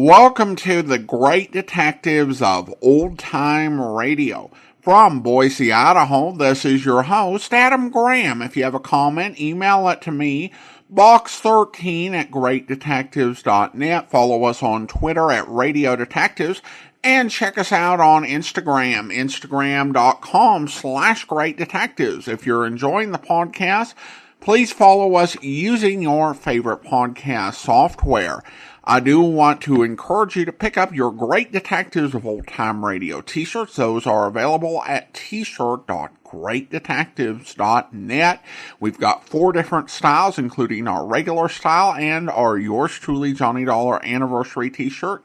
Welcome to the Great Detectives of Old Time Radio. From Boise, Idaho, this is your host, Adam Graham. If you have a comment, email it to me, box13@greatdetectives.net. Follow us on Twitter at Radio Detectives, and check us out on Instagram, instagram.com/Great Detectives. If you're enjoying the podcast, please follow us using your favorite podcast software. I do want to encourage you to pick up your Great Detectives of Old Time Radio t-shirts. Those are available at t-shirt.greatdetectives.net. We've got 4 different styles, including our regular style and our Yours Truly Johnny Dollar Anniversary t-shirt.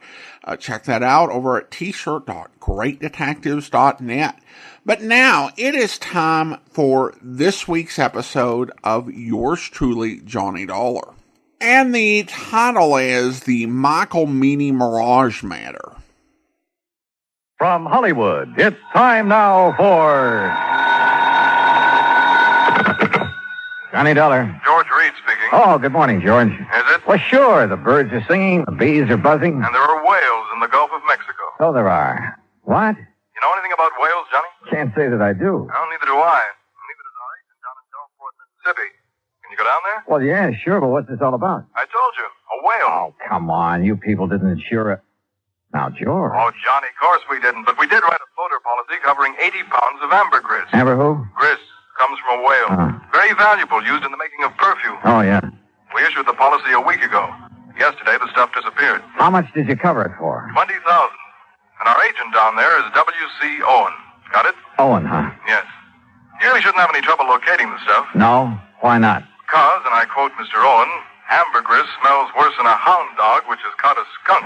Check that out over at t-shirt.greatdetectives.net. But now it is time for this week's episode of Yours Truly Johnny Dollar. And the title is The Michael Meany Mirage Matter. From Hollywood, it's time now for Johnny Dollar. George Reed speaking. Oh, good morning, George. Is it? Well, sure. The birds are singing, the bees are buzzing. And there are whales in the Gulf of Mexico. So there are. What? You know anything about whales, Johnny? Can't say that I do. Well, neither do I. Neither does our agent down in Gulfport, Mississippi. Can you go down there? Well, yeah, sure, but what's this all about? I told you. A whale. Oh, come on. You people didn't insure it. Now, George. Oh, Johnny, of course we didn't. But we did write a floater policy covering 80 pounds of ambergris. Amber who? Gris comes from a whale. Very valuable, used in the making of perfume. Oh, yeah. We issued the policy a week ago. Yesterday, the stuff disappeared. How much did you cover it for? $20,000. And our agent down there is W.C. Owen. Got it? Owen, huh? Yes. You really shouldn't have any trouble locating the stuff. No? Why not? Because, and I quote Mr. Owen, ambergris smells worse than a hound dog which has caught a skunk.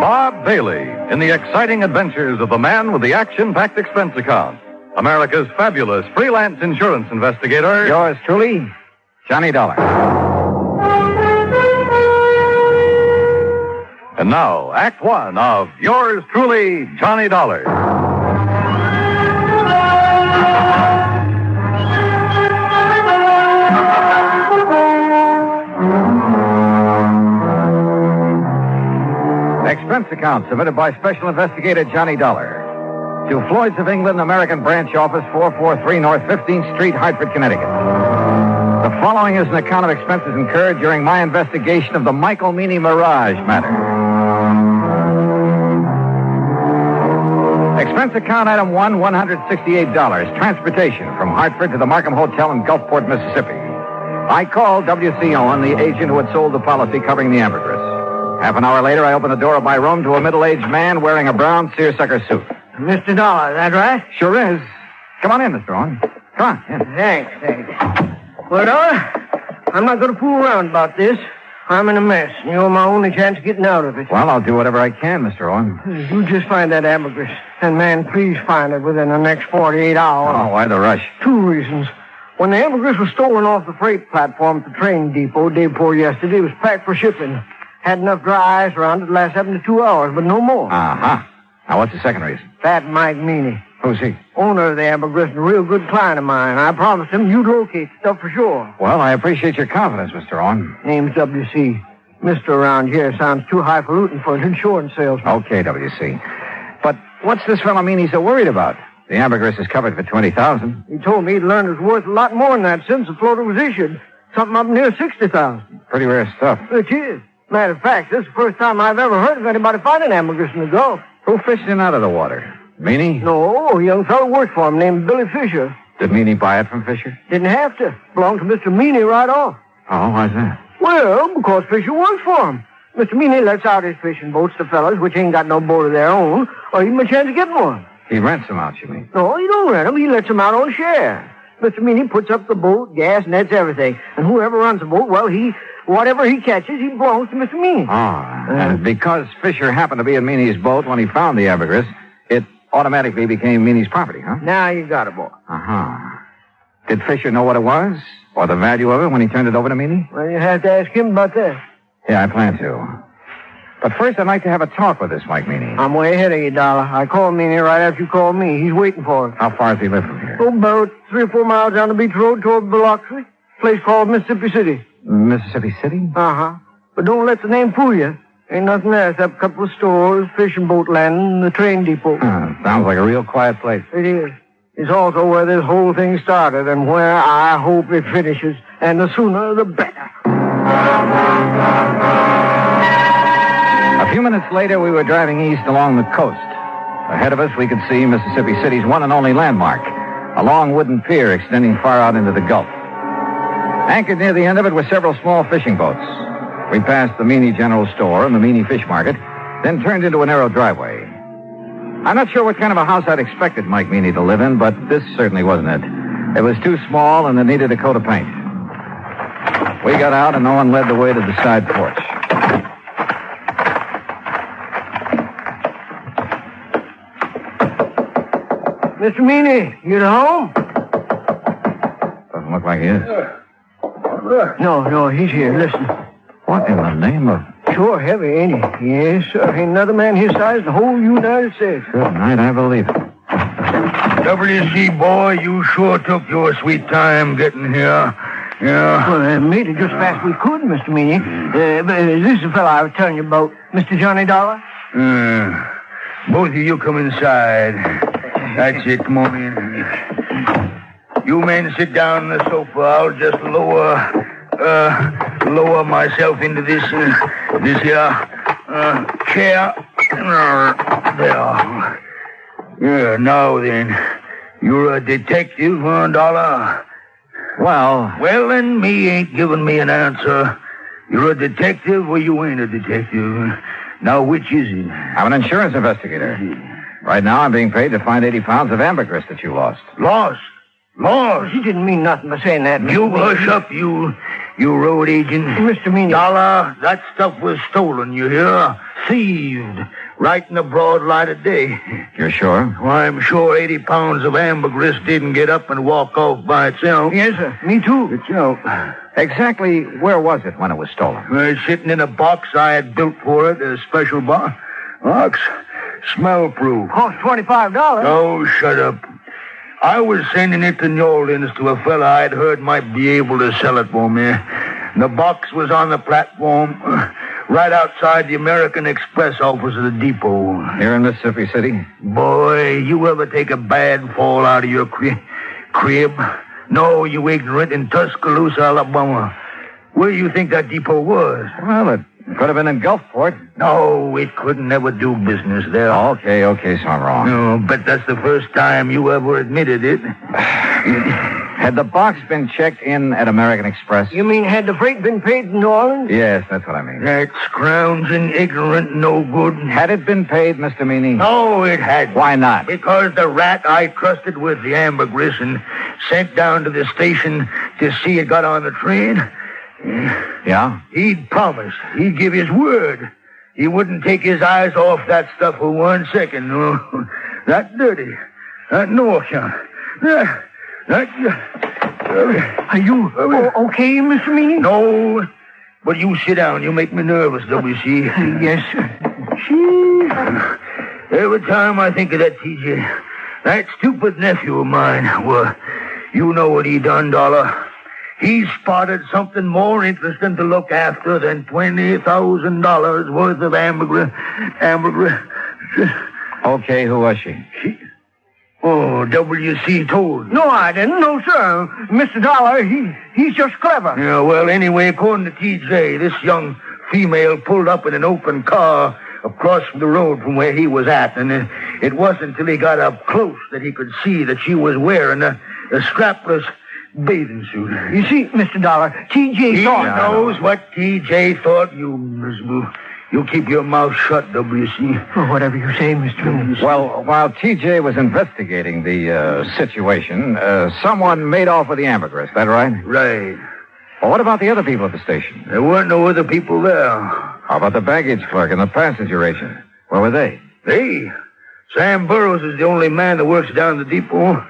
Bob Bailey in the exciting adventures of the man with the action-packed expense account. America's fabulous freelance insurance investigator. Yours truly, Johnny Dollar. And now, Act One of Yours Truly, Johnny Dollar. Expense account submitted by Special Investigator Johnny Dollar to Floyd's of England, American Branch Office, 443 North 15th Street, Hartford, Connecticut. The following is an account of expenses incurred during my investigation of the Michael Meany Mirage matter. Expense account item 1, $168. Transportation from Hartford to the Markham Hotel in Gulfport, Mississippi. I called W.C. Owen, the agent who had sold the policy covering the ambergris. Half an hour later, I opened the door of my room to a middle-aged man wearing a brown seersucker suit. Mr. Dollar, is that right? Sure is. Come on in, Mr. Owen. Come on. In. Thanks. Well, Dollar, I'm not going to fool around about this. I'm in a mess, and you're my only chance of getting out of it. Well, I'll do whatever I can, Mr. Owen. You just find that ambergris. And, man, please find it within the next 48 hours. Oh, why the rush? 2 reasons. When the ambergris was stolen off the freight platform at the train depot day before yesterday, it was packed for shipping. Had enough dry ice around it to last 72 hours, but no more. Uh-huh. Now, what's the second reason? That Mike Meany. Who's he? Owner of the ambergris and a real good client of mine. I promised him you'd locate the stuff for sure. Well, I appreciate your confidence, Mr. Owen. Name's W.C. Mr. around here sounds too highfalutin for an insurance salesman. Okay, W.C. But what's this fellow Meany so worried about? The ambergris is covered for $20,000. He told me he'd learned it was worth a lot more than that since the floater was issued. Something up near $60,000. Pretty rare stuff. It is. Matter of fact, this is the first time I've ever heard of anybody finding ambergris in the Gulf. Who fished it out of the water? Meany? No, a young fellow worked for him named Billy Fisher. Did Meany buy it from Fisher? Didn't have to. Belonged to Mr. Meany right off. Oh, why's that? Well, because Fisher works for him. Mr. Meany lets out his fishing boats to fellas which ain't got no boat of their own, or even a chance of getting one. He rents them out, you mean? No, he don't rent them. He lets them out on share. Mr. Meany puts up the boat, gas, nets, everything. And whoever runs the boat, well, whatever he catches, he belongs to Mr. Meany. And because Fisher happened to be in Meany's boat when he found the ambergris, it automatically became Meany's property, huh? Now you got it, boy. Uh-huh. Did Fisher know what it was? Or the value of it when he turned it over to Meany? Well, you have to ask him about that. Yeah, I plan to. But first, I'd like to have a talk with this Mike Meany. I'm way ahead of you, Dollar. I called Meany right after you called me. He's waiting for us. How far does he live from here? here? About 3 or 4 miles down the beach road toward Biloxi. Place called Mississippi City. Mississippi City? Uh-huh. But don't let the name fool you. Ain't nothing there except a couple of stores, fishing boat landing, and the train depot. Sounds like a real quiet place. It is. It's also where this whole thing started and where I hope it finishes. And the sooner, the better. A few minutes later, we were driving east along the coast. Ahead of us, we could see Mississippi City's one and only landmark, a long wooden pier extending far out into the Gulf. Anchored near the end of it were several small fishing boats. We passed the Meany General Store and the Meany Fish Market, then turned into a narrow driveway. I'm not sure what kind of a house I'd expected Mike Meany to live in, but this certainly wasn't it. It was too small and it needed a coat of paint. We got out and Nolan led the way to the side porch. Mr. Meany, you at home? Doesn't look like he is. No, he's here. Listen. What in the name of... Sure heavy, ain't he? Yes, sir. Ain't another man his size in the whole United States. Good night, I believe it. WC, boy, you sure took your sweet time getting here. Yeah. Well, made it just fast we could, Mr. Meany. This is the fellow I was telling you about, Mr. Johnny Dollar. Both of you come inside. That's it. Come on in. You men sit down on the sofa. I'll just lower myself into this here chair. There. Yeah, now then. You're a detective, huh, Dollar? Well, then, me ain't giving me an answer. You're a detective or you ain't a detective. Now, which is it? I'm an insurance investigator. Right now, I'm being paid to find 80 pounds of ambergris that you lost. Lost? He didn't mean nothing by saying that, Mr. You Meany. hush up, you road agent. Mr. Meany. Dollar, that stuff was stolen, you hear? Thieved. Right in the broad light of day. You're sure? Why, I'm sure 80 pounds of ambergris didn't get up and walk off by itself. Yes, sir. Me too. Itself. Exactly where was it when it was stolen? Sitting in a box I had built for it, a special box. Smell-proof. Cost $25. Oh, shut up. I was sending it to New Orleans to a fella I'd heard might be able to sell it for me. The box was on the platform right outside the American Express office of the depot. Here in Mississippi City? Boy, you ever take a bad fall out of your crib? No, you ignorant, in Tuscaloosa, Alabama. Where do you think that depot was? Well, it could have been in Gulfport. No, it couldn't never do business there. Okay, so I'm wrong. No, but that's the first time you ever admitted it. Had the box been checked in at American Express? You mean had the freight been paid in New Orleans? Yes, that's what I mean. That scrounging, ignorant, no good. Had it been paid, Mr. Meany? No, it hadn't. Why not? Because the rat I trusted with the ambergris and sent down to the station to see it got on the train. Yeah? He'd promised. He'd give his word. He wouldn't take his eyes off that stuff for 1 second. No. That dirty. That no account. Are you okay, Mr. Meany? No. But you sit down. You make me nervous, WC. Yes, sir. Every time I think of that TJ, that stupid nephew of mine, well, you know what he done, Dollar. He spotted something more interesting to look after than $20,000 worth of ambergris. Okay, who was she? Oh, WC told. No, I didn't. No, sir. Mr. Dollar, he's just clever. Yeah, well, anyway, according to TJ, this young female pulled up in an open car across the road from where he was at, and it wasn't until he got up close that he could see that she was wearing a strapless bathing suit. You see, Mr. Dollar, T.J. thought... He knows what T.J. thought. You keep your mouth shut, W.C. Well, whatever you say, Mr. Meany. Well, while T.J. was investigating the situation, someone made off with the ambergris, that right? Right. Well, what about the other people at the station? There weren't no other people there. How about the baggage clerk and the passenger agent? Where were they? Sam Burroughs is the only man that works down the depot.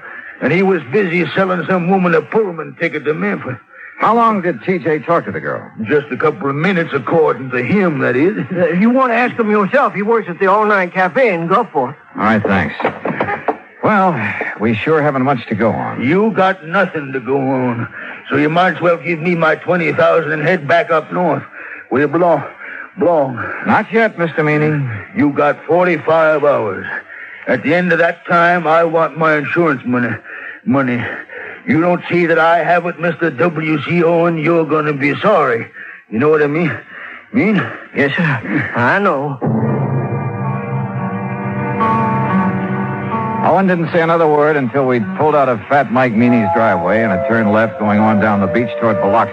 And he was busy selling some woman a Pullman ticket to Memphis. How long did T.J. talk to the girl? Just a couple of minutes, according to him, that is. You want to ask him yourself. He works at the All-Night Cafe in Gulfport. All right, thanks. Well, we sure haven't much to go on. You got nothing to go on. So you might as well give me my 20,000 and head back up north, where you belong. Not yet, Mr. Meany. You got 45 hours. At the end of that time, I want my insurance money. You don't see that I have it, Mr. W.C. Owen, you're going to be sorry. You know what I mean? Yes, sir. I know. Owen didn't say another word until we'd pulled out of Fat Mike Meany's driveway and had turned left going on down the beach toward Biloxi.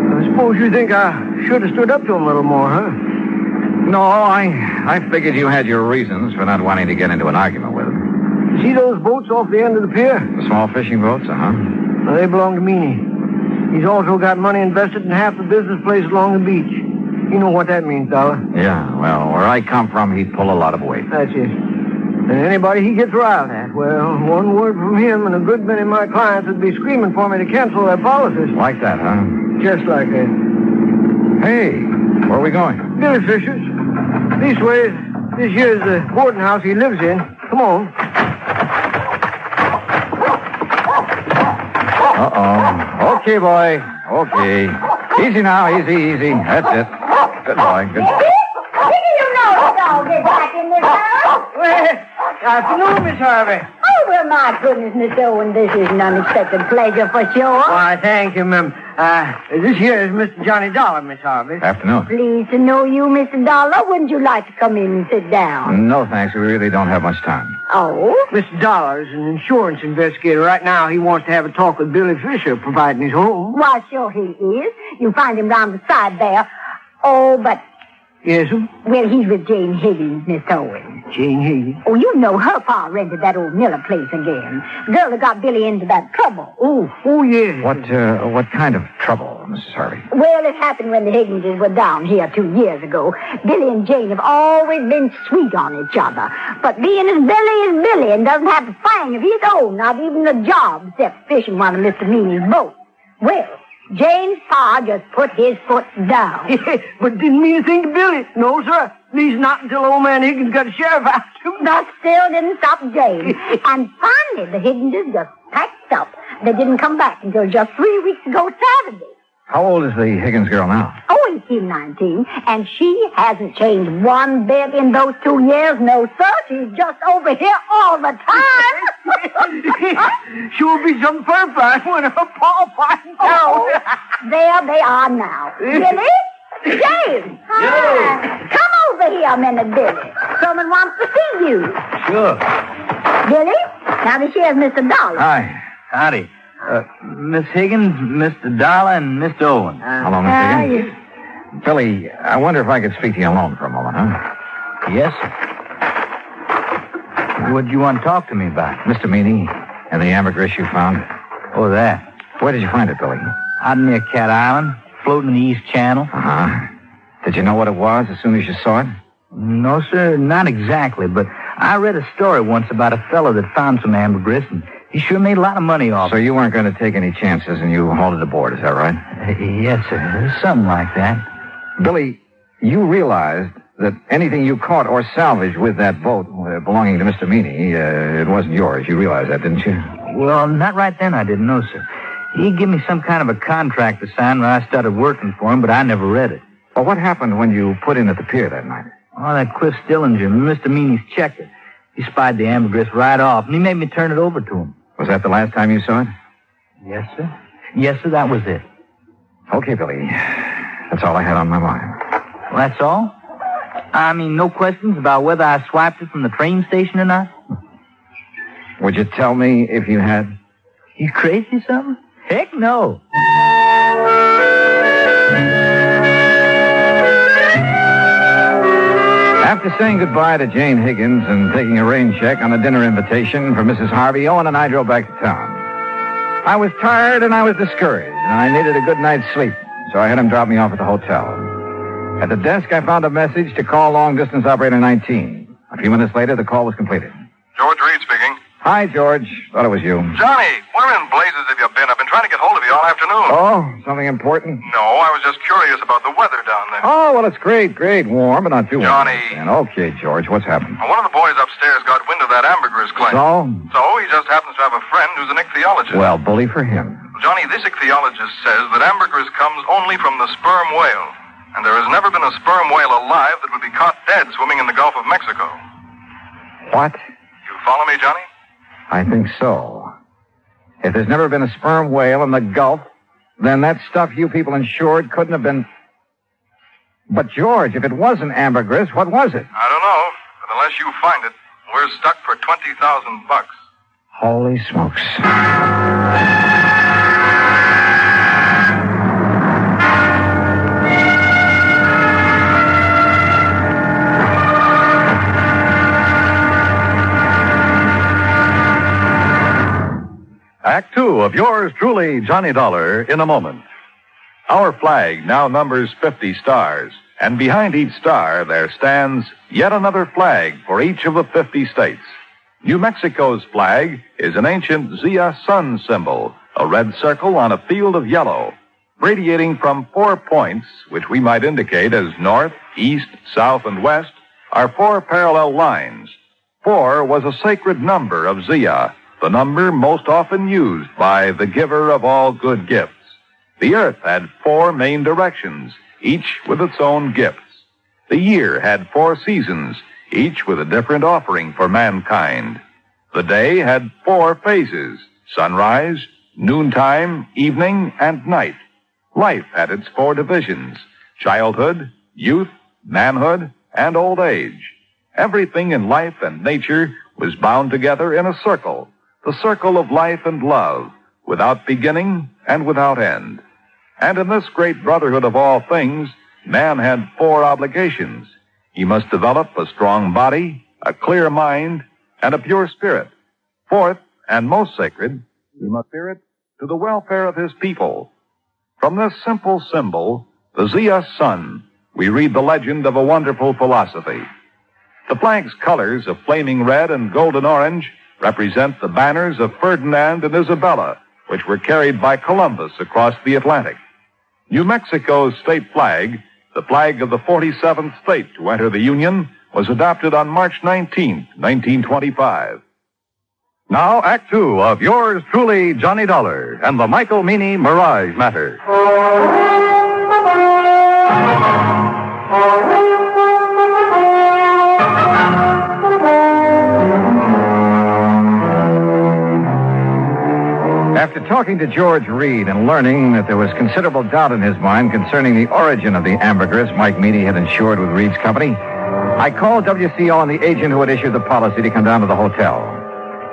I suppose you think I should have stood up to him a little more, huh? No, I figured you had your reasons for not wanting to get into an argument with him. You see those boats off the end of the pier? The small fishing boats, uh-huh. Well, they belong to Meany. He's also got money invested in half the business place along the beach. You know what that means, Dollar. Yeah, well, where I come from, he'd pull a lot of weight. That's it. And anybody he gets riled at, well, one word from him and a good many of my clients would be screaming for me to cancel their policies. Like that, huh? Just like that. Hey, where are we going? Billy Fisher's. This way, this here's the boarding house he lives in. Come on. Uh-oh. Okay, boy. Okay. Easy now, easy. That's it. Good boy, good boy. Did you know the dog is back in this house? Well, afternoon, Miss Harvey. Oh, well, my goodness, Miss Owen, this is an unexpected pleasure for sure. Why, thank you, ma'am. This here is Mr. Johnny Dollar, Miss Harvey. Afternoon. Pleased to know you, Mr. Dollar. Wouldn't you like to come in and sit down? No, thanks. We really don't have much time. Oh? Mr. Dollar is an insurance investigator. Right now, he wants to have a talk with Billy Fisher, providing his home. Why, sure he is. You find him round the side there. Oh, but... Yes, sir? Well, he's with Jane Higgins, Miss Owen. Jane Higgins? Oh, you know her pa rented that old Miller place again. The girl that got Billy into that trouble. Oh, yes. What kind of trouble, Mrs. Harvey? Well, it happened when the Higginses were down here 2 years ago. Billy and Jane have always been sweet on each other. But being as Billy is Billy and doesn't have a thing of his own, not even a job, except fishing one of Mr. Meany's boats. Well, Jane's pa just put his foot down. But didn't mean a thing to Billy. No, sir. At least not until old man Higgins got a sheriff after him. That still didn't stop Jane. And finally, the Higginses just packed up. They didn't come back until just 3 weeks ago Saturday. How old is the Higgins girl now? Oh, 18, 19. And she hasn't changed one bit in those 2 years. No, sir. She's just over here all the time. Sure be some fur flying when her paw finds out. There they are now. Billy? James! Hi. Come over here a minute, Billy. Someone wants to see you. Sure. Billy? Now this here's Mr. Dollar. Hi. Howdy. Miss Higgins, Mr. Dollar, and Mr. Owen. Hello, Miss Higgins. Billy, I wonder if I could speak to you alone for a moment, huh? Yes, sir. What do you want to talk to me about? Mr. Meany and the ambergris you found. Oh, that. Where did you find it, Billy? Out near Cat Island, floating in the East Channel. Uh-huh. Did you know what it was as soon as you saw it? No, sir, not exactly, but I read a story once about a fellow that found some ambergris, and he sure made a lot of money off it. So you weren't going to take any chances and you hauled it aboard, is that right? Yes, sir. Something like that. Billy, you realized that anything you caught or salvaged with that boat belonging to Mr. Meany, it wasn't yours. You realized that, didn't you? Well, not right then, I didn't know, sir. He gave me some kind of a contract to sign when I started working for him, but I never read it. Well, what happened when you put in at the pier that night? Oh, that Cliff Stillinger, Mr. Meany's checker. He spied the ambergris right off, and he made me turn it over to him. Was that the last time you saw it? Yes, sir. Yes, sir, that was it. Okay, Billy. That's all I had on my mind. Well, that's all? I mean, no questions about whether I swiped it from the train station or not? Would you tell me if you had? You crazy or something? Heck no. After saying goodbye to Jane Higgins and taking a rain check on a dinner invitation for Mrs. Harvey, Owen and I drove back to town. I was tired and I was discouraged, and I needed a good night's sleep, so I had him drop me off at the hotel. At the desk, I found a message to call long-distance operator 19. A few minutes later, the call was completed. George Reed speaking. Hi, George. Thought it was you. Johnny, where in blazes have you been? I've been trying to get hold of you all afternoon. Oh, something important? No, I was just curious about the weather down there. Oh, well, it's great. Warm, but not too warm. Johnny. Okay, George, what's happened? One of the boys upstairs got wind of that Ambergris claim. So? So he just happens to have a friend who's an ichthyologist. Well, bully for him. Johnny, this ichthyologist says that ambergris comes only from the sperm whale. And there has never been a sperm whale alive that would be caught dead swimming in the Gulf of Mexico. What? You follow me, Johnny? I think so. If there's never been a sperm whale in the Gulf, then that stuff you people insured couldn't have been... But, George, if it wasn't ambergris, what was it? I don't know. But unless you find it, we're stuck for $20,000. Holy smokes. Act two of yours truly, Johnny Dollar, in a moment. Our flag now numbers 50 stars, and behind each star there stands yet another flag for each of the 50 states. New Mexico's flag is an ancient Zia sun symbol, a red circle on a field of yellow, radiating from 4 points, which we might indicate as north, east, south, and west, are 4 parallel lines. 4 was a sacred number of Zia, the number most often used by the giver of all good gifts. The earth had 4 main directions, each with its own gifts. The year had 4 seasons, each with a different offering for mankind. The day had 4 phases, sunrise, noontime, evening, and night. Life had its 4 divisions, childhood, youth, manhood, and old age. Everything in life and nature was bound together in a circle, the circle of life and love, without beginning and without end. And in this great brotherhood of all things, man had 4 obligations. He must develop a strong body, a clear mind, and a pure spirit. 4th, and most sacred, he must steer it to the welfare of his people. From this simple symbol, the Zia sun, we read the legend of a wonderful philosophy. The flag's colors of flaming red and golden orange represent the banners of Ferdinand and Isabella, which were carried by Columbus across the Atlantic. New Mexico's state flag, the flag of the 47th state to enter the Union, was adopted on March 19, 1925. Now, Act Two of yours truly, Johnny Dollar, and the Michael Meany Mirage Matter. After talking to George Reed and learning that there was considerable doubt in his mind concerning the origin of the ambergris Mike Meany had insured with Reed's company, I called WCO and the agent who had issued the policy to come down to the hotel.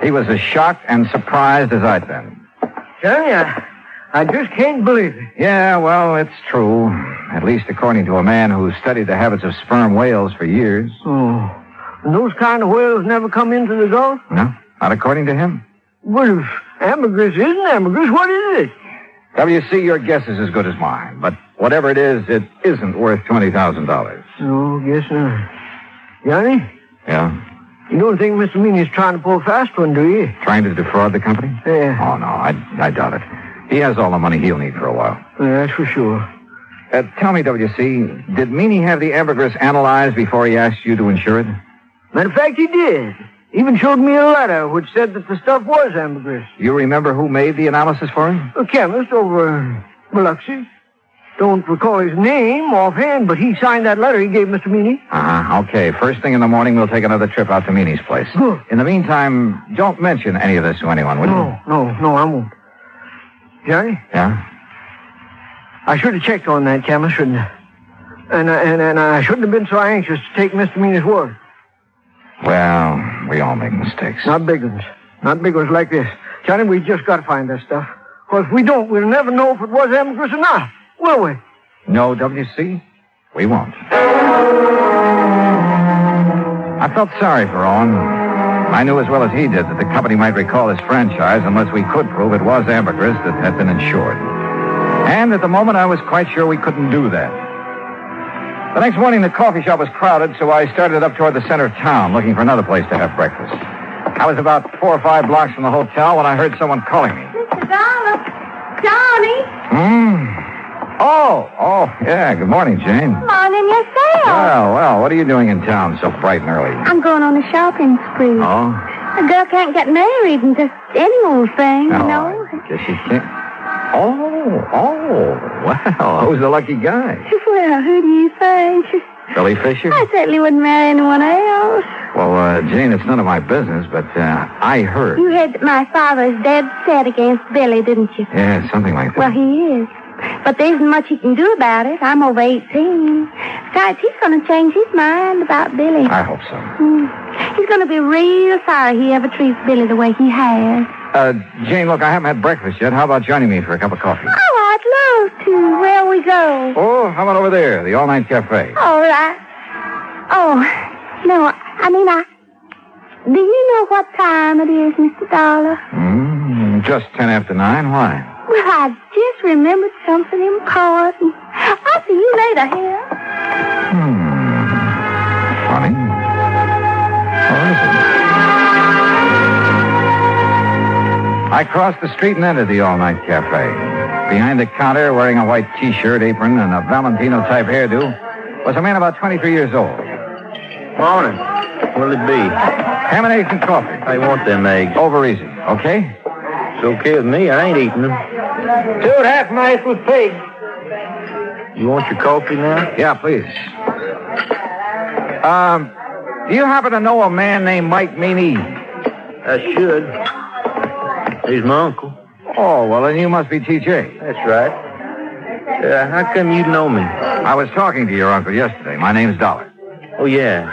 He was as shocked and surprised as I'd been. Johnny, I just can't believe it. Yeah, well, it's true. At least according to a man who studied the habits of sperm whales for years. Oh, and those kind of whales never come into the Gulf? No, not according to him. Well, if ambergris isn't ambergris, what is it? WC, your guess is as good as mine. But whatever it isn't worth $20,000. No, guess not. Johnny? Yeah? You don't think Mr. Meany's trying to pull a fast one, do you? Trying to defraud the company? Yeah. Oh, no, I doubt it. He has all the money he'll need for a while. Yeah, that's for sure. Tell me, WC, did Meany have the ambergris analyzed before he asked you to insure it? Matter of fact, he did. Even showed me a letter which said that the stuff was ambergris. You remember who made the analysis for him? A chemist over in Biloxi. Don't recall his name offhand, but he signed that letter he gave Mr. Meany. Okay. First thing in the morning, we'll take another trip out to Meany's place. Good. In the meantime, don't mention any of this to anyone, will you? No, I won't. Johnny? Yeah? I should have checked on that chemist, shouldn't I? And I shouldn't have been so anxious to take Mr. Meany's word. Well, we all make mistakes. Not big ones. Not big ones like this. Johnny, we just got to find that stuff. Because if we don't, we'll never know if it was ambergris or not. Will we? No, WC, we won't. I felt sorry for Owen. I knew as well as he did that the company might recall his franchise unless we could prove it was ambergris that had been insured. And at the moment, I was quite sure we couldn't do that. The next morning, the coffee shop was crowded, so I started up toward the center of town, looking for another place to have breakfast. I was about 4 or 5 blocks from the hotel when I heard someone calling me. Mr. Dollar. Johnny. Oh, yeah. Good morning, Jane. Morning yourself. Well, what are you doing in town so bright and early? I'm going on a shopping spree. Oh? A girl can't get married and just any old thing, you know. I guess she can't. Well, who's the lucky guy? Well, who do you think? Billy Fisher? I certainly wouldn't marry anyone else. Well, Jane, it's none of my business, but I heard. You heard that my father is dead set against Billy, didn't you? Yeah, something like that. Well, he is. But there isn't much he can do about it. I'm over 18. Besides, he's going to change his mind about Billy. I hope so. He's going to be real sorry he ever treats Billy the way he has. Jane, look, I haven't had breakfast yet. How about joining me for a cup of coffee? Oh, I'd love to. Where we go? Oh, how about over there, the all-night cafe? All right. Oh, no, do you know what time it is, Mr. Dollar? Just 10 after 9. Why? Well, I just remembered something important. I'll see you later here. Funny. Or is it? I crossed the street and entered the all-night cafe. Behind the counter, wearing a white T-shirt, apron, and a Valentino-type hairdo, was a man about 23 years old. Morning. What'll it be? Ham and eggs and coffee. I want them eggs. Over easy, okay? It's okay with me. I ain't eating them. 2 half-mice with pigs. You want your coffee now? Yeah, please. Do you happen to know a man named Mike Meany? I should. He's my uncle. Oh, well, then you must be TJ. That's right. How come you know me? I was talking to your uncle yesterday. My name's Dollar. Oh, yeah.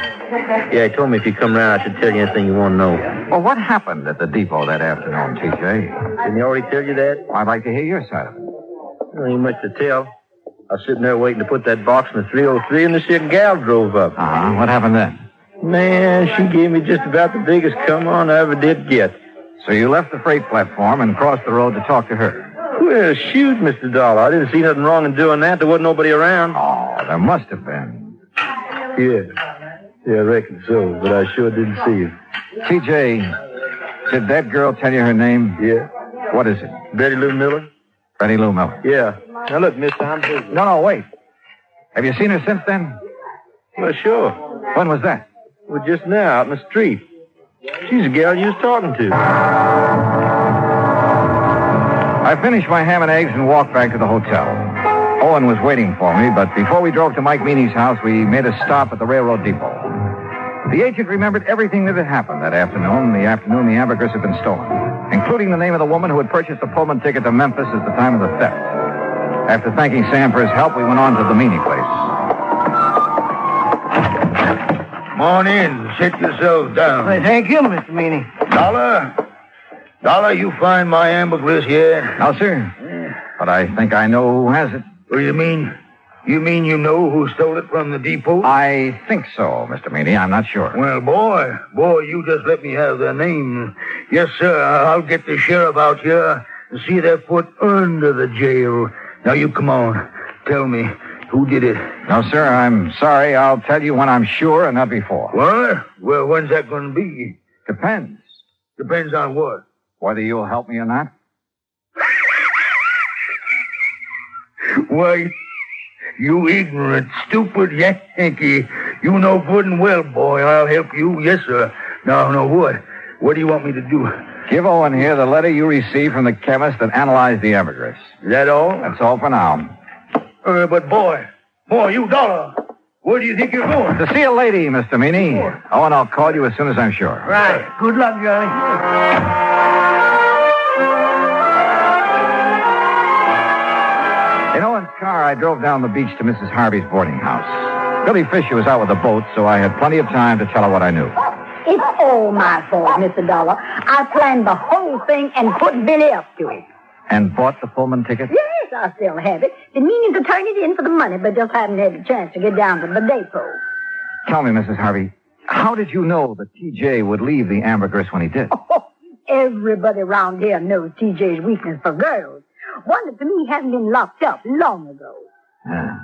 Yeah, he told me if you come around, I should tell you anything you want to know. Well, what happened at the depot that afternoon, TJ? Didn't he already tell you that? I'd like to hear your side of it. Well, ain't much to tell. I was sitting there waiting to put that box in the 303, and this here gal drove up. Uh-huh. What happened then? Man, she gave me just about the biggest come on I ever did get. So you left the freight platform and crossed the road to talk to her? Well, shoot, Mr. Dollar. I didn't see nothing wrong in doing that. There wasn't nobody around. Oh, there must have been. Yeah, I reckon so, but I sure didn't see you. TJ, did that girl tell you her name? Yeah. What is it? Betty Lou Miller? Betty Lou Miller. Yeah. Now, look, mister, I'm busy. No, wait. Have you seen her since then? Well, sure. When was that? Well, just now, out in the street. She's the gal you was talking to. I finished my ham and eggs and walked back to the hotel. Owen was waiting for me, but before we drove to Mike Meany's house, we made a stop at the railroad depot. The agent remembered everything that had happened that afternoon, the Ambergris had been stolen, including the name of the woman who had purchased a Pullman ticket to Memphis at the time of the theft. After thanking Sam for his help, we went on to the Meany place. Come on in. Sit yourselves down. Well, thank you, Mr. Meany. Dollar, you find my ambergris here? No, sir. But I think I know who has it. What do you mean? You mean you know who stole it from the depot? I think so, Mr. Meany. I'm not sure. Well, boy, you just let me have their name. Yes, sir, I'll get the sheriff out here and see their foot under the jail. Now, you come on. Tell me, who did it? No, sir, I'm sorry. I'll tell you when I'm sure and not before. What? Well, when's that going to be? Depends. Depends on what? Whether you'll help me or not. Why, you ignorant, stupid Yankee. You know good and well, boy, I'll help you. Yes, sir. Now, what? What do you want me to do? Give Owen here the letter you received from the chemist that analyzed the ambergris. Is that all? That's all for now. But boy, you Dollar, where do you think you're going? To see a lady, Mr. Meany. Owen, I'll call you as soon as I'm sure. Right. Good luck, Johnny. In Owen's car, I drove down the beach to Mrs. Harvey's boarding house. Billy Fisher was out with the boat, so I had plenty of time to tell her what I knew. It's all my fault, Mr. Dollar. I planned the whole thing and put Billy up to it. And bought the Pullman ticket? Yes, I still have it. Been meaning to turn it in for the money, but just haven't had a chance to get down to the depot. Tell me, Mrs. Harvey, how did you know that T.J. would leave the ambergris when he did? Oh, everybody around here knows T.J.'s weakness for girls. Wonder to me he hasn't been locked up long ago. Yeah.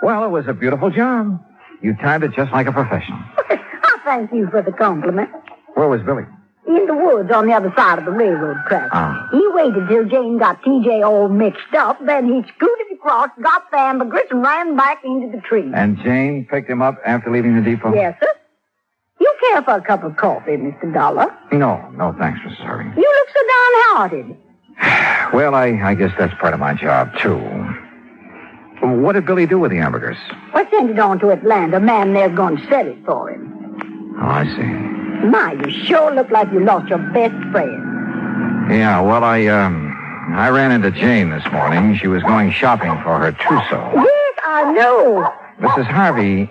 Well, it was a beautiful job. You timed it just like a professional. I thank you for the compliment. Where was Billy? In the woods on the other side of the railroad track. Oh. He waited till Jane got TJ all mixed up, then he scooted across, got the ambergris, and ran back into the tree. And Jane picked him up after leaving the depot? Yes, sir. You care for a cup of coffee, Mr. Dollar? No, thanks, Mrs. Harvey. You look so downhearted. Well, I guess that's part of my job, too. What did Billy do with the ambergris? I sent it on to Atlanta. A man there's going to sell it for him. Oh, I see. My, you sure look like you lost your best friend. Yeah, well, I ran into Jane this morning. She was going shopping for her trousseau. Yes, I know. Mrs. Harvey,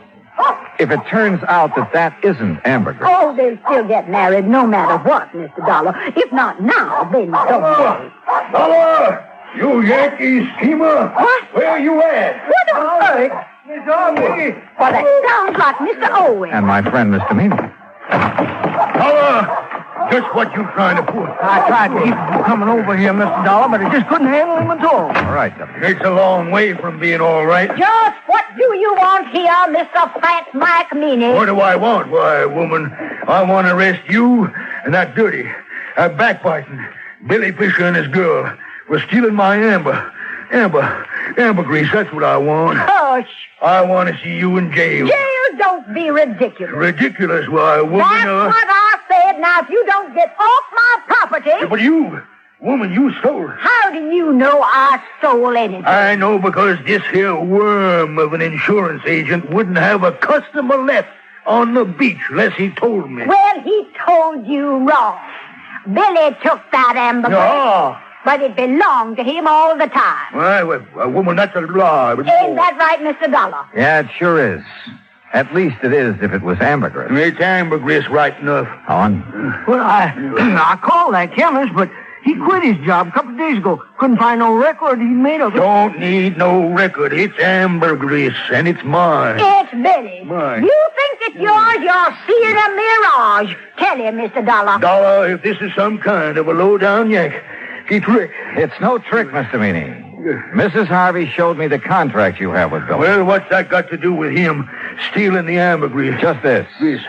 if it turns out that isn't ambergris... Oh, they'll still get married no matter what, Mr. Dollar. If not now, then someday. Dollar! You Yankee schemer! What? Where you at? What on earth? Miss Harvey! Well, that sounds like Mr. Owen. And my friend, Mr. Meany. Dollar! Just what you trying to pull? I tried to keep him from coming over here, Mr. Dollar, but I just couldn't handle him at all. All right, W. It's a long way from being all right. Just what do you want here, Mr. Fat Mike Meany? What do I want? Why, woman, I want to arrest you and that dirty, backbiting Billy Fisher and his girl for stealing my ambergris. That's what I want. Hush. I want to see you in jail. Jail, don't be ridiculous. Ridiculous, why, woman. That's what I said. Now, if you don't get off my property... Yeah, but you, woman, you stole it. How do you know I stole anything? I know because this here worm of an insurance agent wouldn't have a customer left on the beach unless he told me. Well, he told you wrong. Billy took that ambergris. No. But it belonged to him all the time. Why, woman, that's a lie. But Ain't that right, Mr. Dollar? Yeah, it sure is. At least it is if it was ambergris. It's ambergris right enough. On. Well, I called that chemist, but he quit his job a couple of days ago. Couldn't find no record he made of it. Don't need no record. It's ambergris, and it's mine. It's Billy's. Mine. You think it's yours? You're seeing a mirage. Tell him, Mr. Dollar. Dollar, if this is some kind of a low-down yank, he trick. It's no trick, Mr. Meany. Mrs. Harvey showed me the contract you have with Billy. Well, what's that got to do with him stealing the ambergris? Just this. This.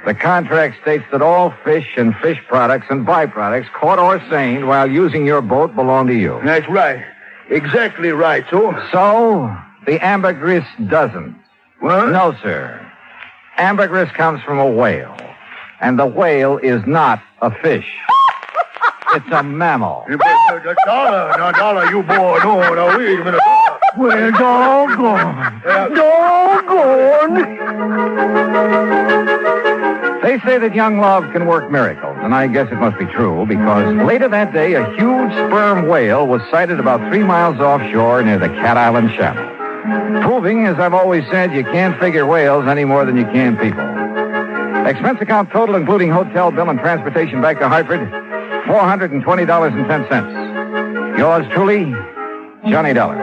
The contract states that all fish and fish products and byproducts caught or seined while using your boat belong to you. That's right. Exactly right, so? So, the ambergris doesn't. What? No, sir. Ambergris comes from a whale. And the whale is not a fish. It's a mammal. Dollar, you boy. No, wait a minute. Well, doggone. They say that young love can work miracles, and I guess it must be true, because later that day, a huge sperm whale was sighted about 3 miles offshore near the Cat Island Channel. Proving, as I've always said, you can't figure whales any more than you can people. Expense account total, including hotel bill and transportation back to Hartford, $420.10. Yours truly, Johnny Dollar.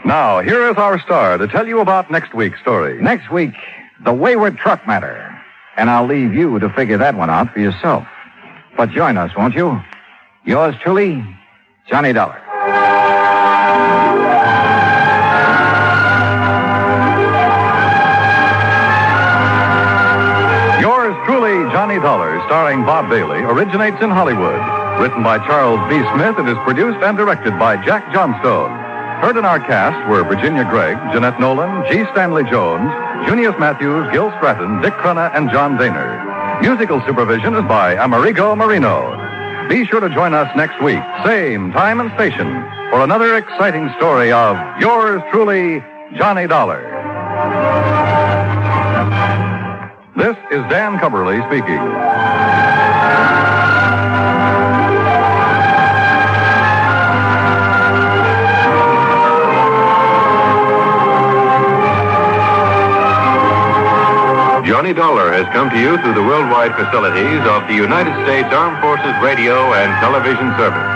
Now, here is our star to tell you about next week's story. Next week, the wayward truck matter. And I'll leave you to figure that one out for yourself. But join us, won't you? Yours truly, Johnny Dollar. Yours truly, Johnny Dollar, starring Bob Bailey, originates in Hollywood. Written by Charles B. Smith, it is produced and directed by Jack Johnstone. Heard in our cast were Virginia Gregg, Jeanette Nolan, G. Stanley Jones, Junius Matthews, Gil Stratton, Dick Crenna, and John Daner. Musical supervision is by Amerigo Marino. Be sure to join us next week, same time and station, for another exciting story of yours truly, Johnny Dollar. This is Dan Cumberly speaking. Johnny Dollar has come to you through the worldwide facilities of the United States Armed Forces Radio and Television Service.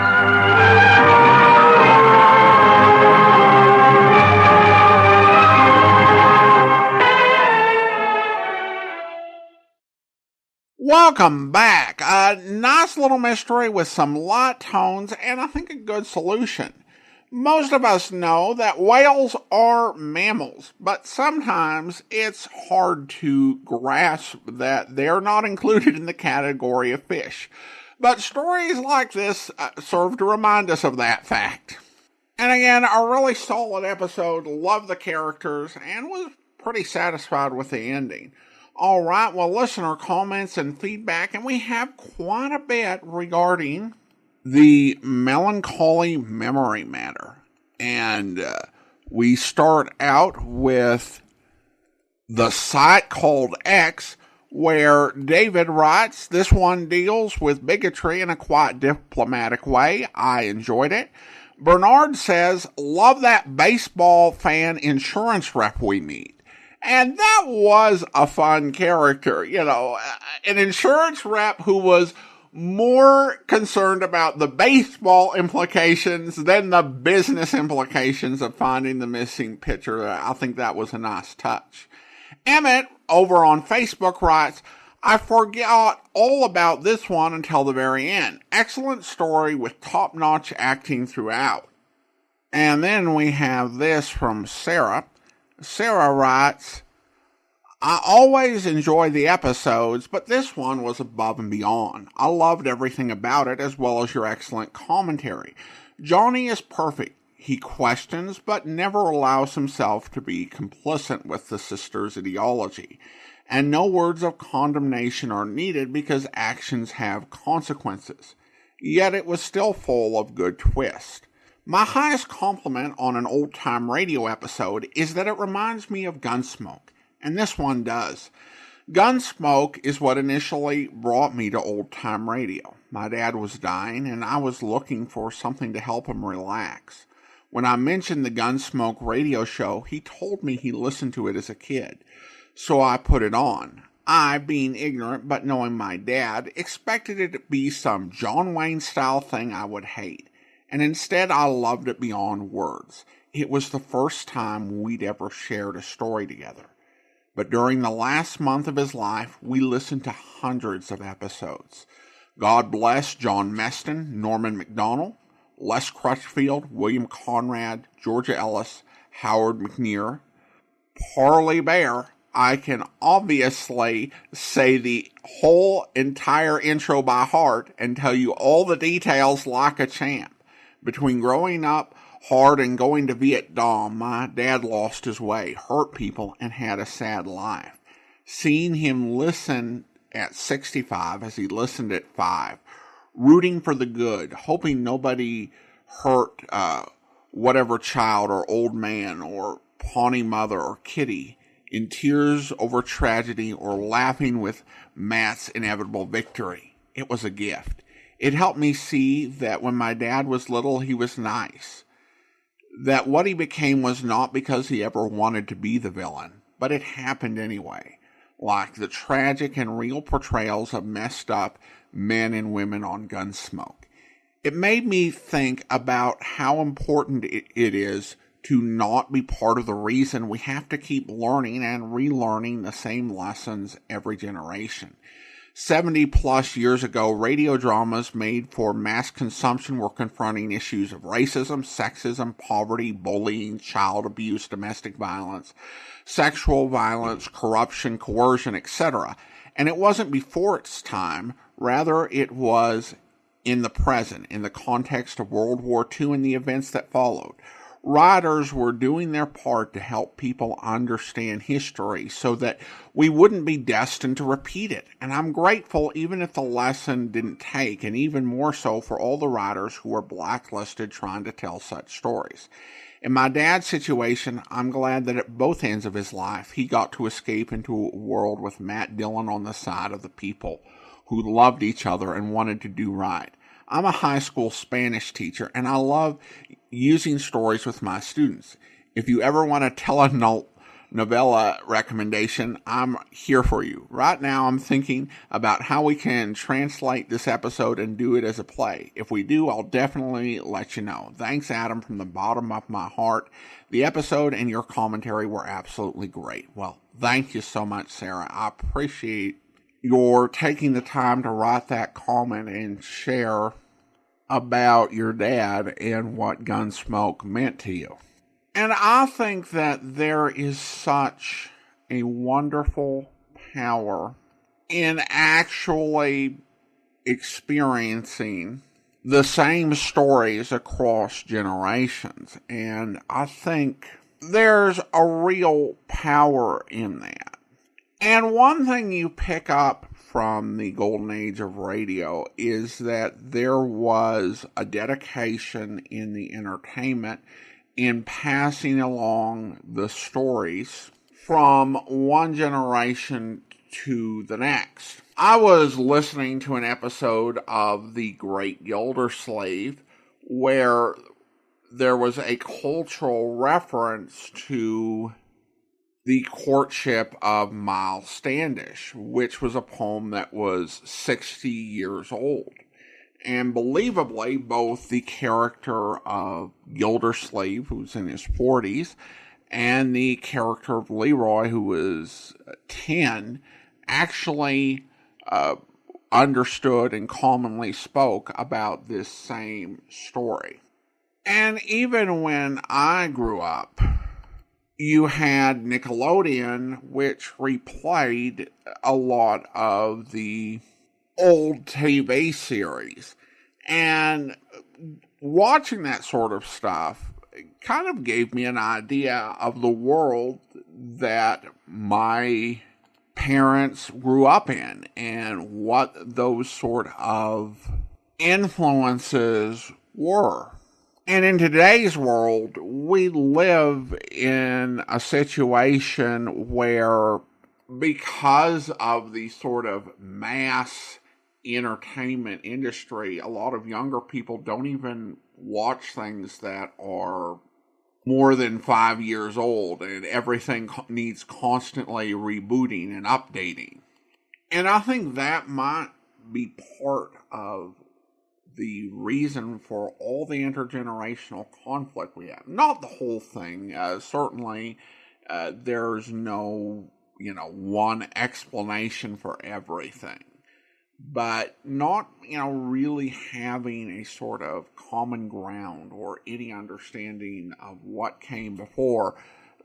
Welcome back. A nice little mystery with some light tones and I think a good solution. Most of us know that whales are mammals, but sometimes it's hard to grasp that they're not included in the category of fish. But stories like this serve to remind us of that fact. And again, a really solid episode. Loved the characters and was pretty satisfied with the ending. Alright, well, listener comments and feedback, and we have quite a bit regarding the melancholy memory matter. And we start out with the site called X, where David writes, this one deals with bigotry in a quite diplomatic way. I enjoyed it. Bernard says, love that baseball fan insurance rep we meet. And that was a fun character, an insurance rep who was more concerned about the baseball implications than the business implications of finding the missing pitcher. I think that was a nice touch. Emmett, over on Facebook, writes, I forgot all about this one until the very end. Excellent story with top-notch acting throughout. And then we have this from Sarah. Sarah writes, I always enjoy the episodes, but this one was above and beyond. I loved everything about it, as well as your excellent commentary. Johnny is perfect. He questions, but never allows himself to be complicit with the sisters' ideology. And no words of condemnation are needed because actions have consequences. Yet it was still full of good twists. My highest compliment on an old-time radio episode is that it reminds me of Gunsmoke. And this one does. Gunsmoke is what initially brought me to old-time radio. My dad was dying, and I was looking for something to help him relax. When I mentioned the Gunsmoke radio show, he told me he listened to it as a kid. So I put it on. I, being ignorant but knowing my dad, expected it to be some John Wayne-style thing I would hate. And instead I loved it beyond words. It was the first time we'd ever shared a story together. But during the last month of his life, we listened to hundreds of episodes. God bless John Meston, Norman MacDonald, Les Crutchfield, William Conrad, Georgia Ellis, Howard McNear, Parley Bear. I can obviously say the whole entire intro by heart and tell you all the details like a champ. Between growing up hard and going to Vietnam, my dad lost his way, hurt people, and had a sad life. Seeing him listen at 65 as he listened at 5, rooting for the good, hoping nobody hurt whatever child or old man or Pawnee mother or kitty, in tears over tragedy or laughing with Matt's inevitable victory. It was a gift. It helped me see that when my dad was little, he was nice. That what he became was not because he ever wanted to be the villain, but it happened anyway. Like the tragic and real portrayals of messed up men and women on Gunsmoke. It made me think about how important it is to not be part of the reason we have to keep learning and relearning the same lessons every generation. 70 plus years ago, radio dramas made for mass consumption were confronting issues of racism, sexism, poverty, bullying, child abuse, domestic violence, sexual violence, corruption, coercion, etc. And it wasn't before its time, rather it was in the present, in the context of World War II and the events that followed. Writers were doing their part to help people understand history so that we wouldn't be destined to repeat it. And I'm grateful even if the lesson didn't take, and even more so for all the writers who were blacklisted trying to tell such stories. In my dad's situation, I'm glad that at both ends of his life, he got to escape into a world with Matt Dillon on the side of the people who loved each other and wanted to do right. I'm a high school Spanish teacher, and I love using stories with my students. If you ever want a telenovela recommendation, I'm here for you. Right now, I'm thinking about how we can translate this episode and do it as a play. If we do, I'll definitely let you know. Thanks, Adam, from the bottom of my heart. The episode and your commentary were absolutely great. Well, thank you so much, Sarah. I appreciate your taking the time to write that comment and share about your dad and what Gunsmoke meant to you. And I think that there is such a wonderful power in actually experiencing the same stories across generations. And I think there's a real power in that. And one thing you pick up from the golden age of radio is that there was a dedication in the entertainment in passing along the stories from one generation to the next. I was listening to an episode of The Great Gildersleeve where there was a cultural reference to the courtship of Miles Standish, which was a poem that was 60 years old. And believably, both the character of Gildersleeve, who's in his 40s, and the character of Leroy, who was 10, actually understood and commonly spoke about this same story. And even when I grew up, you had Nickelodeon, which replayed a lot of the old TV series. And watching that sort of stuff kind of gave me an idea of the world that my parents grew up in and what those sort of influences were. And in today's world, we live in a situation where, because of the sort of mass entertainment industry, a lot of younger people don't even watch things that are more than 5 years old, and everything needs constantly rebooting and updating. And I think that might be part of the reason for all the intergenerational conflict we have. Not the whole thing. Certainly, there's no, one explanation for everything. But not, really having a sort of common ground or any understanding of what came before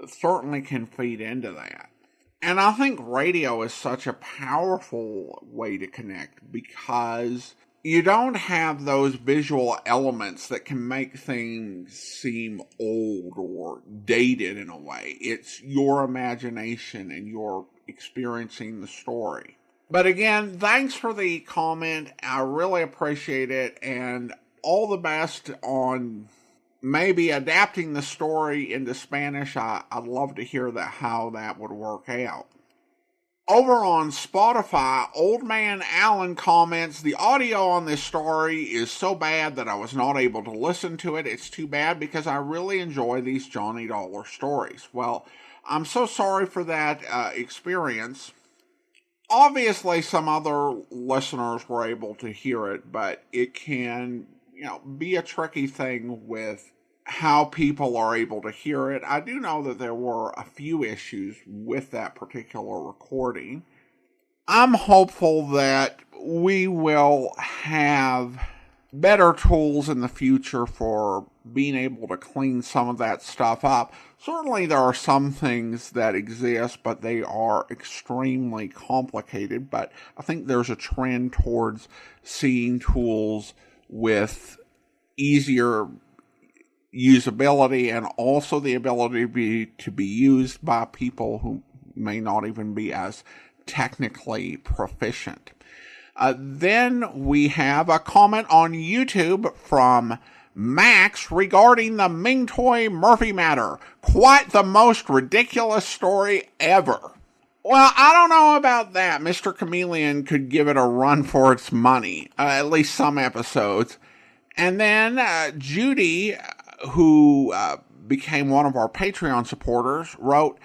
certainly can feed into that. And I think radio is such a powerful way to connect because you don't have those visual elements that can make things seem old or dated in a way. It's your imagination and you're experiencing the story. But again, thanks for the comment. I really appreciate it. And all the best on maybe adapting the story into Spanish. I'd love to hear how that would work out. Over on Spotify, Old Man Allen comments, the audio on this story is so bad that I was not able to listen to it. It's too bad because I really enjoy these Johnny Dollar stories. Well, I'm so sorry for that experience. Obviously, some other listeners were able to hear it, but it can, be a tricky thing with how people are able to hear it. I do know that there were a few issues with that particular recording. I'm hopeful that we will have better tools in the future for being able to clean some of that stuff up. Certainly there are some things that exist, but they are extremely complicated. But I think there's a trend towards seeing tools with easier usability and also the ability to be used by people who may not even be as technically proficient. Then we have a comment on YouTube from Max regarding the Ming-Toy Murphy matter. Quite the most ridiculous story ever. Well, I don't know about that. Mr. Chameleon could give it a run for its money, at least some episodes. And then Judy, who became one of our Patreon supporters, wrote,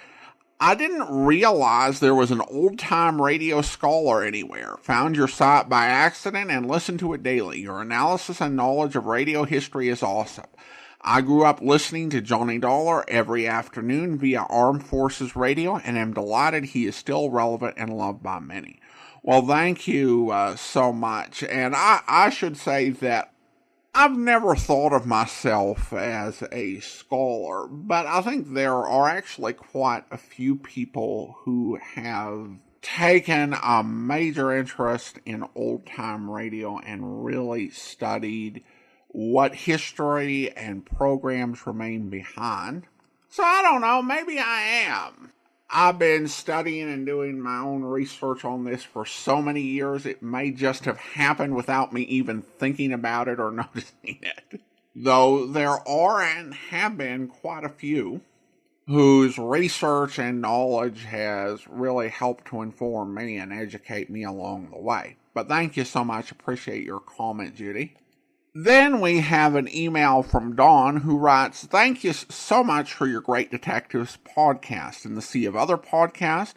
I didn't realize there was an old-time radio scholar anywhere. Found your site by accident and listened to it daily. Your analysis and knowledge of radio history is awesome. I grew up listening to Johnny Dollar every afternoon via Armed Forces Radio and am delighted he is still relevant and loved by many. Well, thank you so much. And I should say that I've never thought of myself as a scholar, but I think there are actually quite a few people who have taken a major interest in old-time radio and really studied what history and programs remain behind. So I don't know, maybe I am. I've been studying and doing my own research on this for so many years, it may just have happened without me even thinking about it or noticing it. Though there are and have been quite a few whose research and knowledge has really helped to inform me and educate me along the way. But thank you so much. Appreciate your comment, Judy. Then we have an email from Dawn who writes, "Thank you so much for your Great Detectives podcast. In the sea of other podcasts,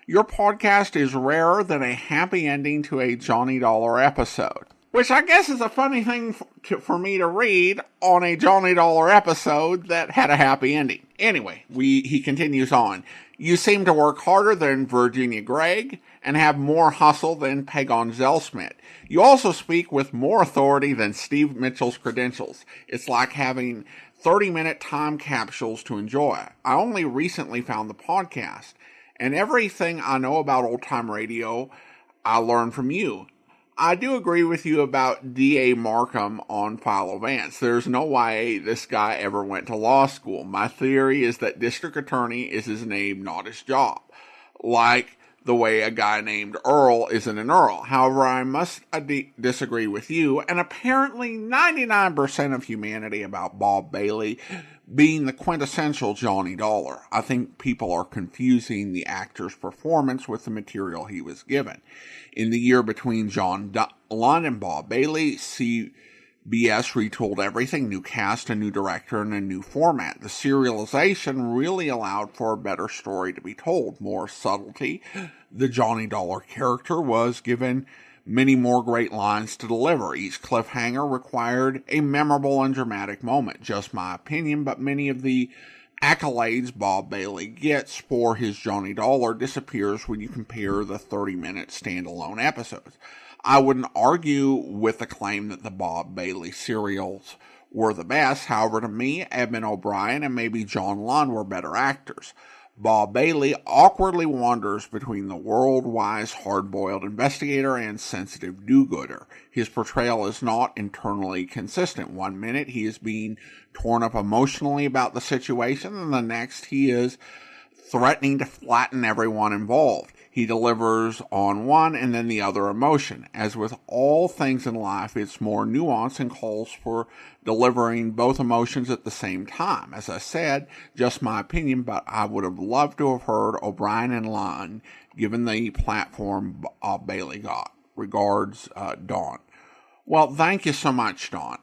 your podcast is rarer than a happy ending to a Johnny Dollar episode." Which I guess is a funny thing for me to read on a Johnny Dollar episode that had a happy ending. Anyway, he continues on. "You seem to work harder than Virginia Gregg and have more hustle than Pagon Zellsmith. You also speak with more authority than Steve Mitchell's credentials. It's like having 30-minute time capsules to enjoy. I only recently found the podcast, and everything I know about old-time radio I learned from you. I do agree with you about D.A. Markham on Philo Vance. There's no way this guy ever went to law school. My theory is that district attorney is his name, not his job. Like the way a guy named Earl isn't an Earl. However, I must disagree with you and apparently 99% of humanity about Bob Bailey being the quintessential Johnny Dollar. I think people are confusing the actor's performance with the material he was given. In the year between John Lund and Bob Bailey, CBS retooled everything, new cast, a new director, and a new format. The serialization really allowed for a better story to be told, more subtlety. The Johnny Dollar character was given many more great lines to deliver. Each cliffhanger required a memorable and dramatic moment. Just my opinion, but many of the accolades Bob Bailey gets for his Johnny Dollar disappears when you compare the 30-minute standalone episodes. I wouldn't argue with the claim that the Bob Bailey serials were the best. However, to me, Edmund O'Brien and maybe John Lund were better actors. Bob Bailey awkwardly wanders between the world-wise hard-boiled investigator and sensitive do-gooder. His portrayal is not internally consistent. One minute he is being torn up emotionally about the situation, and the next he is threatening to flatten everyone involved. He delivers on one and then the other emotion. As with all things in life, it's more nuanced and calls for delivering both emotions at the same time. As I said, just my opinion, but I would have loved to have heard O'Brien and Lund given the platform Bailey got. Regards, Dawn. Well, thank you so much, Dawn.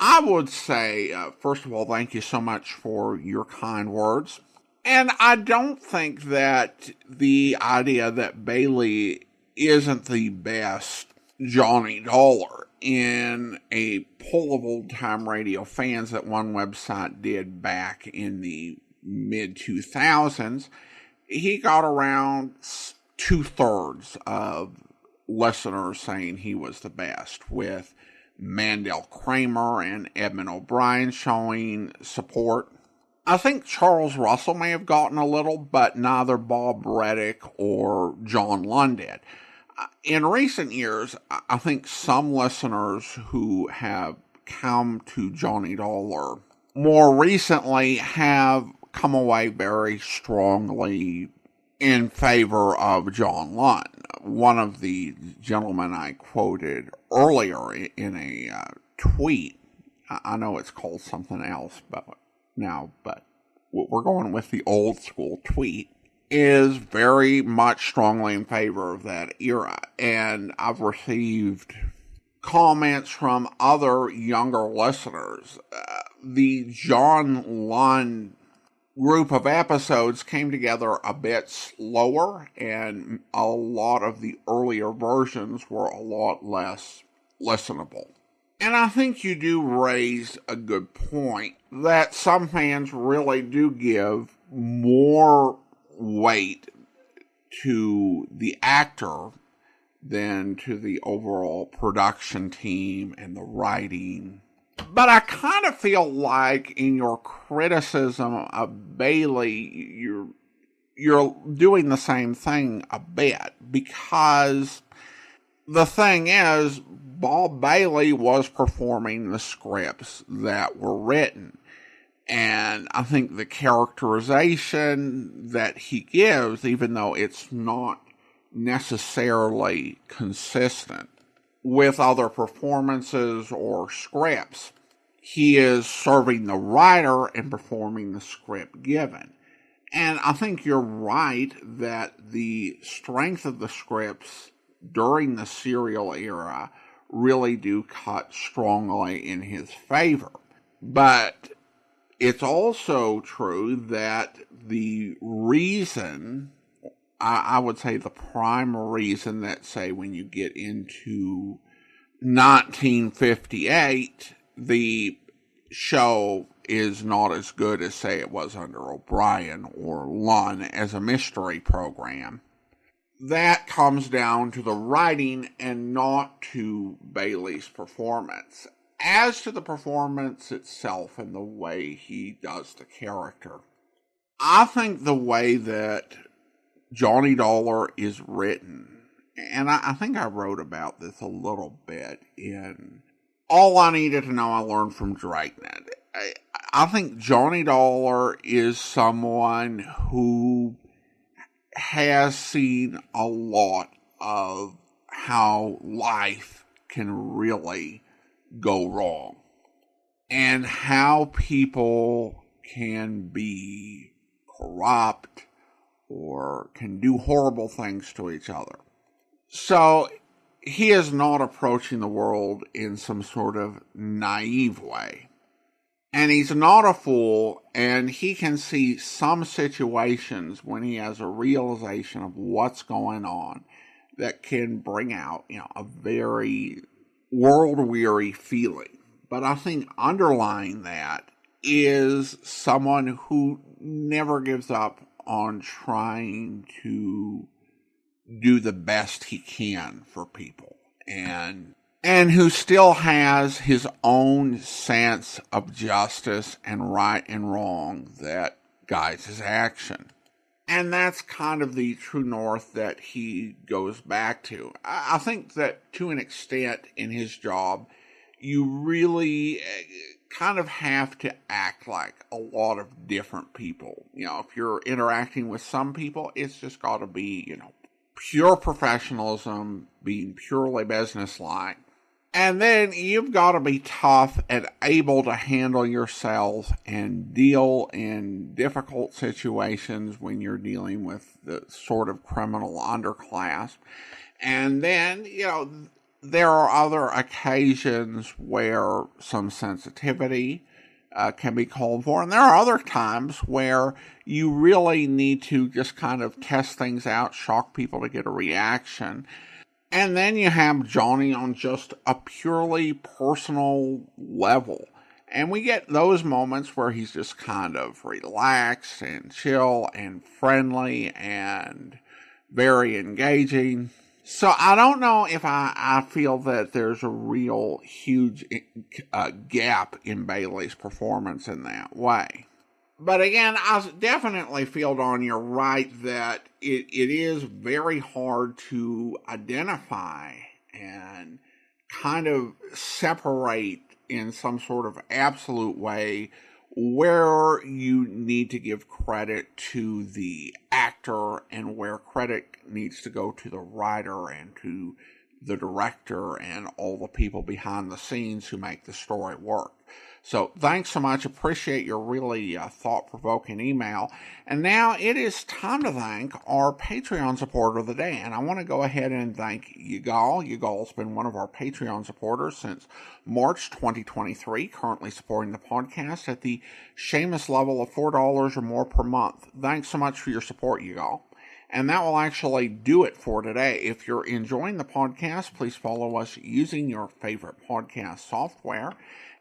I would say, first of all, thank you so much for your kind words. And I don't think that the idea that Bailey isn't the best Johnny Dollar in a poll of old-time radio fans that one website did back in the mid-2000s, he got around 2/3 of listeners saying he was the best, with Mandel Kramer and Edmund O'Brien showing support. I think Charles Russell may have gotten a little, but neither Bob Reddick or John Lund did. In recent years, I think some listeners who have come to Johnny Dollar more recently have come away very strongly in favor of John Lund. One of the gentlemen I quoted earlier in a tweet, I know it's called something else, but we're going with the old school tweet, is very much strongly in favor of that era. And I've received comments from other younger listeners. The John Lund group of episodes came together a bit slower, and a lot of the earlier versions were a lot less listenable. And I think you do raise a good point that some fans really do give more weight to the actor than to the overall production team and the writing But I kind of feel like in your criticism of Bailey, you're doing the same thing a bit, because the thing is, Bob Bailey was performing the scripts that were written. And I think the characterization that he gives, even though it's not necessarily consistent with other performances or scripts, he is serving the writer and performing the script given. And I think you're right that the strength of the scripts during the serial era really do cut strongly in his favor. But it's also true that the reason, I would say the prime reason that, say, when you get into 1958, the show is not as good as, say, it was under O'Brien or Lunn as a mystery program. That comes down to the writing and not to Bailey's performance. As to the performance itself and the way he does the character, I think the way that Johnny Dollar is written, and I think I wrote about this a little bit in All I Needed to Know I Learned from Dragnet. I think Johnny Dollar is someone who has seen a lot of how life can really go wrong and how people can be corrupt or can do horrible things to each other. So he is not approaching the world in some sort of naive way. And he's not a fool, and he can see some situations when he has a realization of what's going on that can bring out, a very world-weary feeling. But I think underlying that is someone who never gives up on trying to do the best he can for people, and who still has his own sense of justice and right and wrong that guides his action. And that's kind of the true north that he goes back to. I think that to an extent in his job, you really kind of have to act like a lot of different people. If you're interacting with some people, it's just got to be, pure professionalism, being purely businesslike. And then you've got to be tough and able to handle yourself and deal in difficult situations when you're dealing with the sort of criminal underclass. And then, there are other occasions where some sensitivity can be called for. And there are other times where you really need to just kind of test things out, shock people to get a reaction. And then you have Johnny on just a purely personal level. And we get those moments where he's just kind of relaxed and chill and friendly and very engaging. So I don't know if I feel that there's a real huge gap in Bailey's performance in that way. But again, I definitely feel, Don, you're right that it is very hard to identify and kind of separate in some sort of absolute way where you need to give credit to the actor and where credit needs to go to the writer and to the director and all the people behind the scenes who make the story work. So thanks so much. Appreciate your really thought-provoking email. And now it is time to thank our Patreon supporter of the day. And I want to go ahead and thank Yigal. Yigal's been one of our Patreon supporters since March 2023, currently supporting the podcast at the Seamus level of $4 or more per month. Thanks so much for your support, Yigal. And that will actually do it for today. If you're enjoying the podcast, please follow us using your favorite podcast software.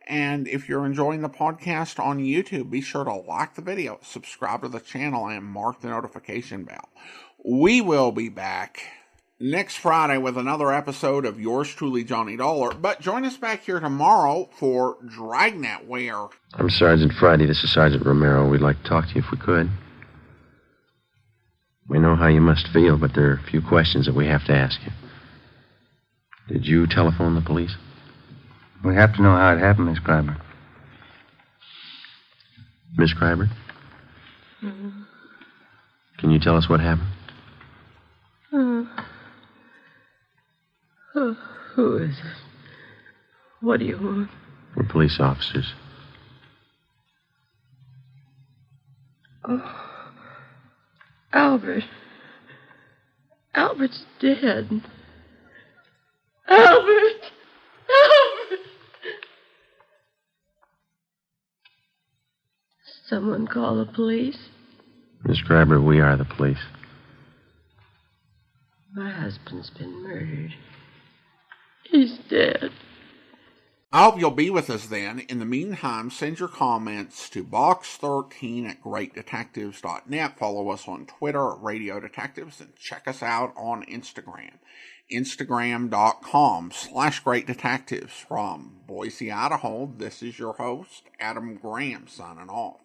And if you're enjoying the podcast on YouTube, be sure to like the video, subscribe to the channel, and mark the notification bell. We will be back next Friday with another episode of yours truly, Johnny Dollar. But join us back here tomorrow for Dragnet, where... I'm Sergeant Friday. This is Sergeant Romero. We'd like to talk to you if we could. We know how you must feel, but there are a few questions that we have to ask you. Did you telephone the police? We have to know how it happened, Miss Kreiber. Miss Kreiber? Mm-hmm. Can you tell us what happened? Who is it? What do you want? We're police officers. Oh, Albert. Albert's dead. Albert! Albert! Someone call the police? Miss Kreiber, we are the police. My husband's been murdered. He's dead. I hope you'll be with us then. In the meantime, send your comments to box13@greatdetectives.net. Follow us on Twitter at Radio Detectives and check us out on Instagram. Instagram.com/greatdetectives. From Boise, Idaho, this is your host, Adam Graham, signing off.